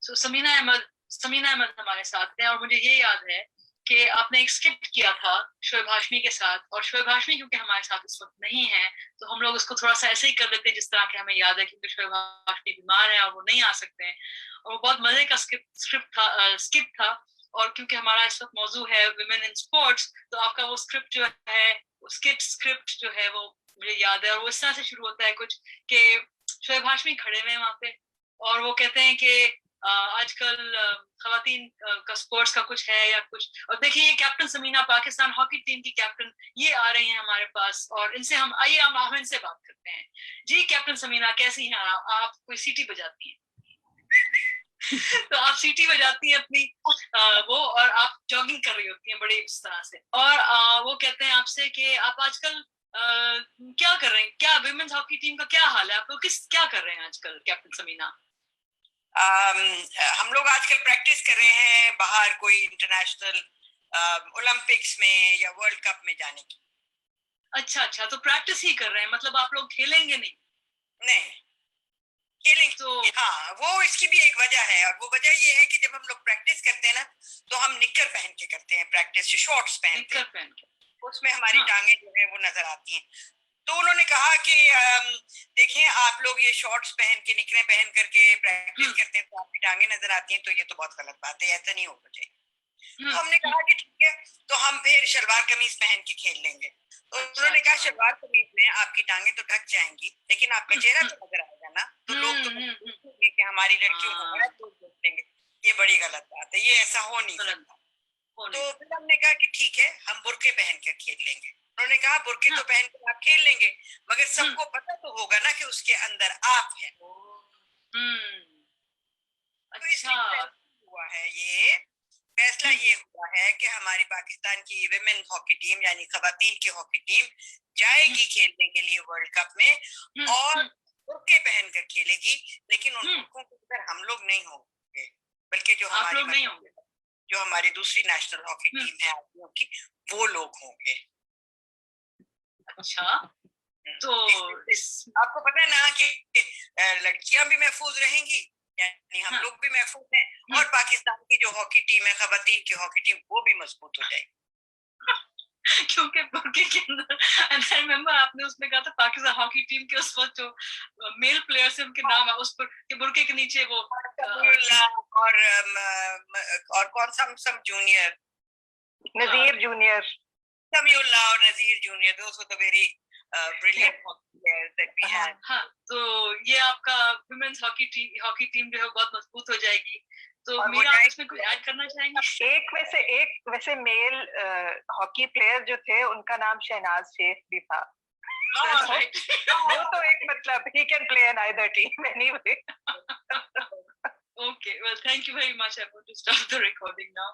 समीना अहमद हमारे साथ थे, और मुझे ये याद है कि आपने एक स्किट किया था शोएब हाशमी के साथ, और शोएब हाशमी क्योंकि हमारे साथ इस वक्त नहीं है, तो हम लोग उसको थोड़ा सा ऐसे ही कर लेते हैं जिस तरह के हमें याद है, क्योंकि शोएब हाशमी बीमार है और वो नहीं आ सकते हैं। और वो बहुत मजे का स्किट था। और क्योंकि हमारा इस वक्त मौजू है विमेन इन स्पोर्ट्स, तो आपका वो स्क्रिप्ट जो है, वो स्क्रिप्ट जो है वो मुझे याद है, और वो इस तरह से शुरू होता है कुछ कि शोएब हाशमी खड़े हुए हैं वहां पे, और वो कहते हैं कि आजकल खवातीन का स्पोर्ट्स का कुछ है या कुछ, और देखिए ये captain Samina Pakistan hockey team की कैप्टन ये आ रही हैं हमारे पास, और इनसे हम इनसे बात करते हैं। जी कैप्टन समीना कैसी हैं आप कोई सीटी बजाती हैं? तो आप सीटी बजाती हैं अपनी वो, और आप जॉगिंग कर रही होती हैं बड़ी इस तरह से, और वो कहते हैं आपसे कि आप आजकल क्या कर रहे हैं, क्या विमेन्स हॉकी टीम का क्या हाल है, आप लोग क्या कर रहे हैं आजकल कैप्टन समीना? हम लोग आजकल प्रैक्टिस कर रहे हैं बाहर कोई इंटरनेशनल ओलंपिक्स में या वर्ल्ड कप में जाने की। अच्छा, तो प्रैक्टिस ही कर रहे हैं, मतलब आप लोग खेलेंगे नहीं? नहीं खेलेंगे तो हाँ, वो इसकी भी एक वजह है, और वो वजह ये है कि जब हम लोग प्रैक्टिस करते हैं ना, तो हम निक्कर पहन के करते हैं प्रैक्टिस, शॉर्ट्स पहनते हैं, उसमें हमारी टांगे जो है वो नजर आती हैं। तो उन्होंने कहा कि देखें आप लोग ये शॉर्ट्स पहन के निकरे पहन करके प्रैक्टिस करते हैं तो आपकी टांगे नजर आती हैं, तो ये तो बहुत गलत बात है, ऐसा नहीं होना चाहिए। तो हमने कहा कि ठीक है, तो हम फिर शलवार कमीज पहन के खेल लेंगे। तो उन्होंने कहा शलवार कमीज में आपकी टांगे तो ढक जाएंगी, लेकिन आपका चेहरा तो नजर आएगा ना, तो लोग तो देखेंगे कि हमारी लड़कियों को बड़ा लोग देखेंगे, ये बड़ी गलत बात है, ये ऐसा हो नहीं सकता। तो फिर हमने कहा कि ठीक है, हम बुरके पहन कर खेल लेंगे। उन्होंने कहा बुरके तो पहन कर आप खेल लेंगे, मगर सबको पता तो होगा ना कि उसके अंदर आप हैं। तो इसलिए हुआ है ये फैसला, ये हुआ है कि हमारी पाकिस्तान की विमेन हॉकी टीम यानी खवातीन की हॉकी टीम जाएगी खेलने के लिए वर्ल्ड कप में, और बुरके पहनकर खेलेगी, लेकिन उन बुरकों के अंदर हम लोग नहीं होंगे, बल्कि जो हमारी दूसरी नेशनल हॉकी टीम है आदमियों की, वो लोग होंगे। अच्छा, तो आपको पता है ना कि लड़कियां भी महफूज रहेंगी, यानी हम लोग भी महफूज हैं, और पाकिस्तान की जो हॉकी टीम है, खवातीन की हॉकी टीम, वो भी मजबूत हो जाएगी। क्योंकि बुरके के अंदर, आई रिमेम्बर आपने उसमें कहा था पाकिस्तान हॉकी टीम के उस वक्त जो मेल प्लेयर्स हैं उनके नाम है उस पर कि बुरके के नीचे वो और कौन सा जूनियर, नजीर जूनियर, समीउल्लाह और नजीर जूनियर, दोस्त were the very brilliant hockey players that we had. हाँ, तो ये आपका वुमेन्स हॉकी टीम जो है बहुत मजबूत हो जाएगी। तो मीरा इसमें कुछ ऐड करना चाहेंगे? एक वैसे मेल हॉकी प्लेयर जो थे उनका नाम शहनाज शेख भी था। वो तो एक मतलब he can play in either team anyway. Okay, well thank you very much. I'm going to stop the recording now.